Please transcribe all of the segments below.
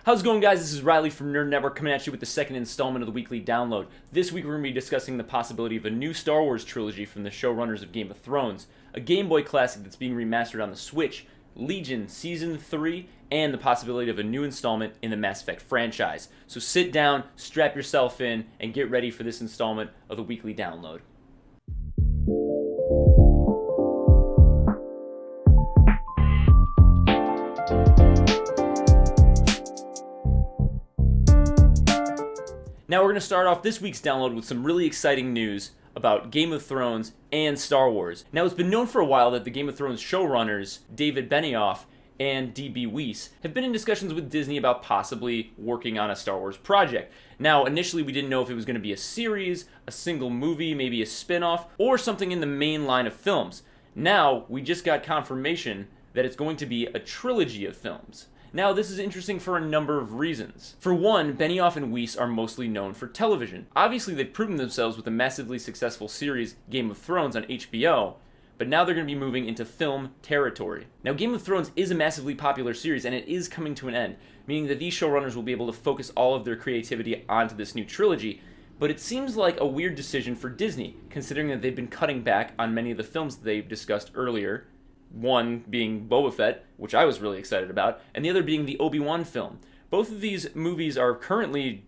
How's it going, guys? This is Riley from Nerd Network coming at you with the second installment of the weekly download. This week we're going to be discussing the possibility of a new Star Wars trilogy from the showrunners of Game of Thrones, a Game Boy classic that's being remastered on the Switch, Legion Season 3, and the possibility of a new installment in the Mass Effect franchise. So sit down, strap yourself in, and get ready for this installment of the weekly download. Now we're going to start off this week's download with some really exciting news about Game of Thrones and Star Wars. Now it's been known for a while that the Game of Thrones showrunners, David Benioff and D.B. Weiss, have been in discussions with Disney about possibly working on a Star Wars project. Now initially we didn't know if it was going to be a series, a single movie, maybe a spin-off, or something in the main line of films. Now we just got confirmation that it's going to be a trilogy of films. Now, this is interesting for a number of reasons. For one, Benioff and Weiss are mostly known for television. Obviously, they've proven themselves with the massively successful series Game of Thrones on HBO, but now they're going to be moving into film territory. Now, Game of Thrones is a massively popular series, and it is coming to an end, meaning that these showrunners will be able to focus all of their creativity onto this new trilogy, but it seems like a weird decision for Disney, considering that they've been cutting back on many of the films that they've discussed earlier. One being Boba Fett, which I was really excited about, and the other being the Obi-Wan film. Both of these movies are currently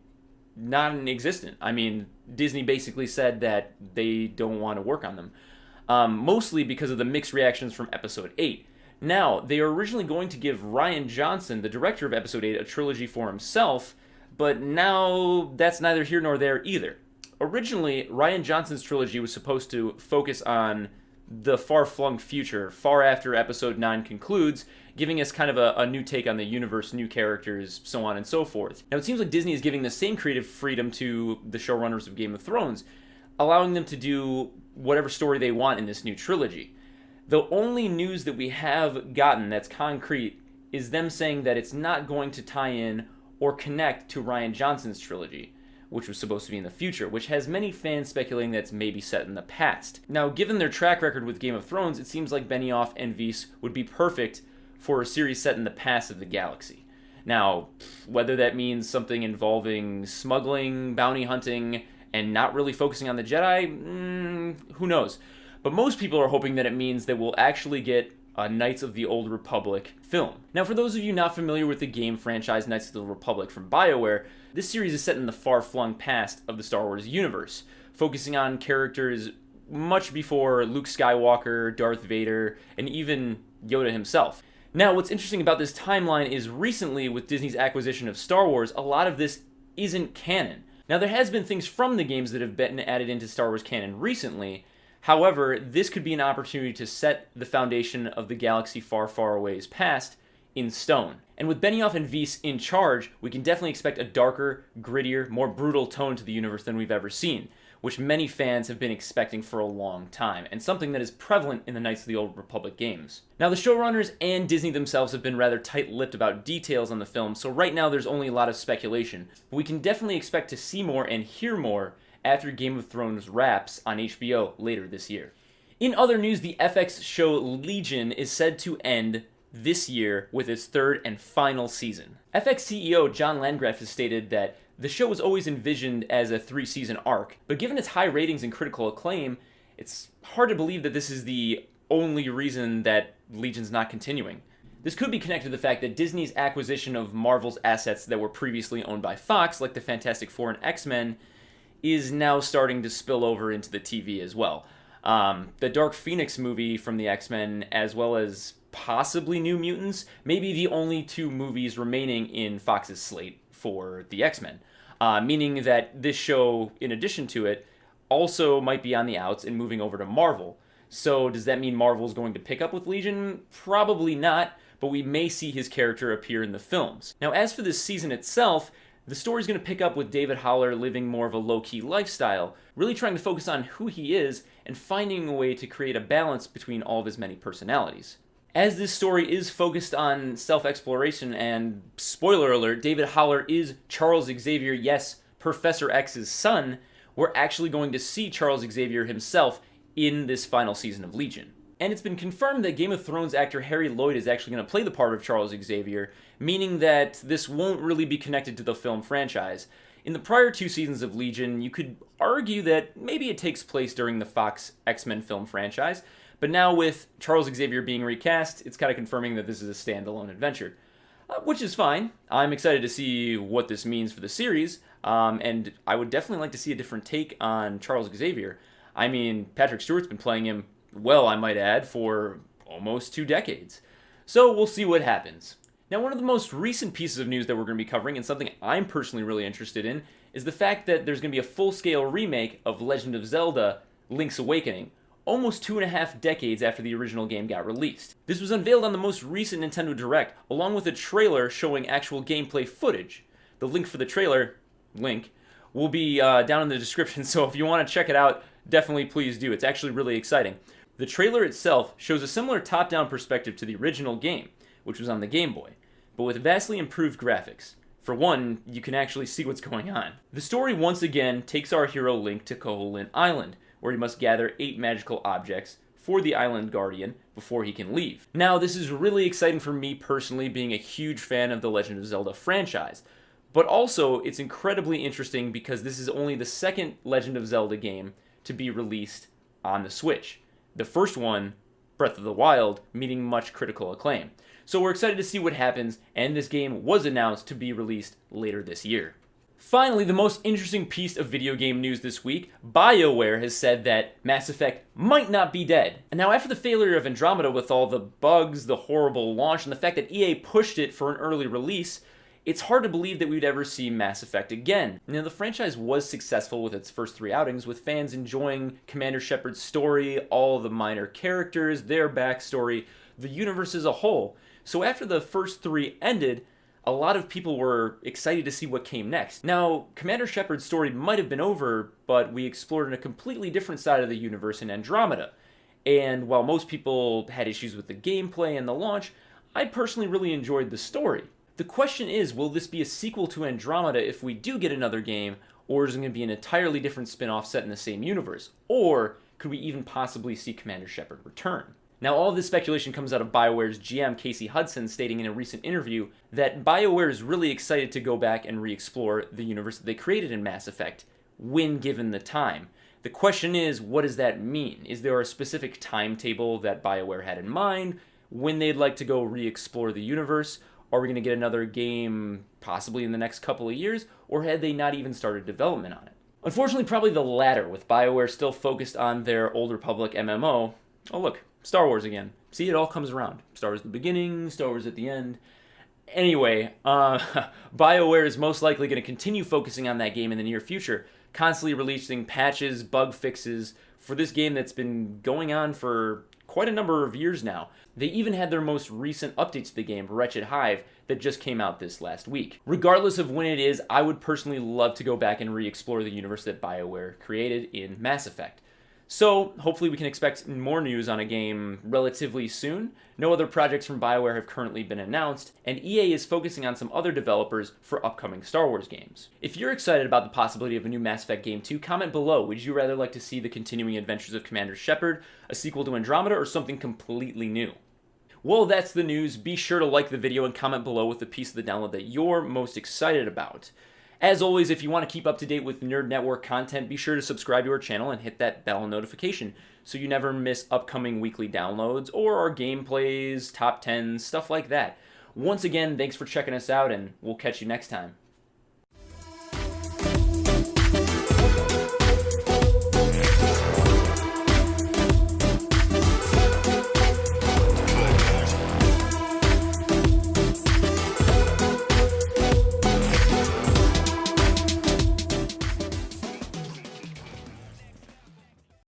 non-existent. I mean, Disney basically said that they don't want to work on them, mostly because of the mixed reactions from Episode 8. Now, they were originally going to give Rian Johnson, the director of Episode 8, a trilogy for himself, but now that's neither here nor there either. Originally, Rian Johnson's trilogy was supposed to focus on the far-flung future, far after Episode 9 concludes, giving us kind of a new take on the universe, new characters, so on and so forth. Now, it seems like Disney is giving the same creative freedom to the showrunners of Game of Thrones, allowing them to do whatever story they want in this new trilogy. The only news that we have gotten that's concrete is them saying that it's not going to tie in or connect to Rian Johnson's trilogy, which was supposed to be in the future, which has many fans speculating that it's maybe set in the past. Now, given their track record with Game of Thrones, it seems like Benioff and Weiss would be perfect for a series set in the past of the galaxy. Now, whether that means something involving smuggling, bounty hunting, and not really focusing on the Jedi, who knows? But most people are hoping that it means that we'll actually get a Knights of the Old Republic film. Now, for those of you not familiar with the game franchise Knights of the Republic from Bioware, this series is set in the far-flung past of the Star Wars universe, focusing on characters much before Luke Skywalker, Darth Vader, and even Yoda himself. Now, what's interesting about this timeline is recently, with Disney's acquisition of Star Wars, a lot of this isn't canon. Now, there has been things from the games that have been added into Star Wars canon recently. However, this could be an opportunity to set the foundation of the galaxy far, far away's past in stone. And with Benioff and Weiss in charge, we can definitely expect a darker, grittier, more brutal tone to the universe than we've ever seen, which many fans have been expecting for a long time, and something that is prevalent in the Knights of the Old Republic games. Now, the showrunners and Disney themselves have been rather tight-lipped about details on the film, so right now there's only a lot of speculation, but we can definitely expect to see more and hear more after Game of Thrones wraps on HBO later this year. In other news, the FX show Legion is said to end this year with its third and final season. FX CEO John Landgraf has stated that the show was always envisioned as a 3-season arc, but given its high ratings and critical acclaim, it's hard to believe that this is the only reason that Legion's not continuing. This could be connected to the fact that Disney's acquisition of Marvel's assets that were previously owned by Fox, like the Fantastic Four and X-Men, is now starting to spill over into the TV as well. The Dark Phoenix movie from the X-Men, as well as possibly New Mutants, may be the only two movies remaining in Fox's slate for the X-Men, meaning that this show, in addition to it, also might be on the outs and moving over to Marvel. So does that mean Marvel's going to pick up with Legion? Probably not, but we may see his character appear in the films. Now, as for this season itself, the story's going to pick up with David Haller living more of a low-key lifestyle, really trying to focus on who he is and finding a way to create a balance between all of his many personalities. As this story is focused on self-exploration, and spoiler alert, David Haller is Charles Xavier, yes, Professor X's son, we're actually going to see Charles Xavier himself in this final season of Legion. And it's been confirmed that Game of Thrones actor Harry Lloyd is actually going to play the part of Charles Xavier, meaning that this won't really be connected to the film franchise. In the prior 2 seasons of Legion, you could argue that maybe it takes place during the Fox X-Men film franchise, but now with Charles Xavier being recast, it's kind of confirming that this is a standalone adventure. Which is fine. I'm excited to see what this means for the series, and I would definitely like to see a different take on Charles Xavier. I mean, Patrick Stewart's been playing him, well, I might add, for almost 2 decades. So we'll see what happens. Now, one of the most recent pieces of news that we're going to be covering, and something I'm personally really interested in, is the fact that there's going to be a full-scale remake of Legend of Zelda: Link's Awakening, almost 2.5 decades after the original game got released. This was unveiled on the most recent Nintendo Direct, along with a trailer showing actual gameplay footage. The link for the trailer, will be down in the description, so if you want to check it out, definitely please do. It's actually really exciting. The trailer itself shows a similar top-down perspective to the original game, which was on the Game Boy, but with vastly improved graphics. For one, you can actually see what's going on. The story once again takes our hero Link to Koholint Island, where he must gather 8 magical objects for the Island Guardian before he can leave. Now, this is really exciting for me personally, being a huge fan of the Legend of Zelda franchise, but also it's incredibly interesting because this is only the second Legend of Zelda game to be released on the Switch. The first one, Breath of the Wild, meeting much critical acclaim. So we're excited to see what happens, and this game was announced to be released later this year. Finally, the most interesting piece of video game news this week, Bioware has said that Mass Effect might not be dead. And now after the failure of Andromeda with all the bugs, the horrible launch, and the fact that EA pushed it for an early release, it's hard to believe that we'd ever see Mass Effect again. Now, the franchise was successful with its first 3 outings, with fans enjoying Commander Shepard's story, all the minor characters, their backstory, the universe as a whole. So after the first 3 ended, a lot of people were excited to see what came next. Now, Commander Shepard's story might have been over, but we explored in a completely different side of the universe in Andromeda. And while most people had issues with the gameplay and the launch, I personally really enjoyed the story. The question is, will this be a sequel to Andromeda if we do get another game, or is it going to be an entirely different spin-off set in the same universe? Or could we even possibly see Commander Shepard return? Now, all of this speculation comes out of BioWare's GM Casey Hudson stating in a recent interview that BioWare is really excited to go back and re-explore the universe that they created in Mass Effect when given the time. The question is, what does that mean? Is there a specific timetable that BioWare had in mind when they'd like to go re-explore the universe? Are we going to get another game possibly in the next couple of years, or had they not even started development on it? Unfortunately, probably the latter, with BioWare still focused on their Old Republic MMO. Oh look, Star Wars again. See, it all comes around. Star Wars at the beginning, Star Wars at the end. Anyway, BioWare is most likely going to continue focusing on that game in the near future, constantly releasing patches, bug fixes for this game that's been going on for quite a number of years now. They even had their most recent update to the game, Wretched Hive, that just came out this last week. Regardless of when it is, I would personally love to go back and re-explore the universe that BioWare created in Mass Effect. So, hopefully we can expect more news on a game relatively soon. No other projects from BioWare have currently been announced, and EA is focusing on some other developers for upcoming Star Wars games. If you're excited about the possibility of a new Mass Effect Game 2, comment below. Would you rather like to see the continuing adventures of Commander Shepard, a sequel to Andromeda, or something completely new? Well, that's the news. Be sure to like the video and comment below with the piece of the download that you're most excited about. As always, if you want to keep up to date with Nerd Network content, be sure to subscribe to our channel and hit that bell notification so you never miss upcoming weekly downloads or our gameplays, top 10s, stuff like that. Once again, thanks for checking us out, and we'll catch you next time.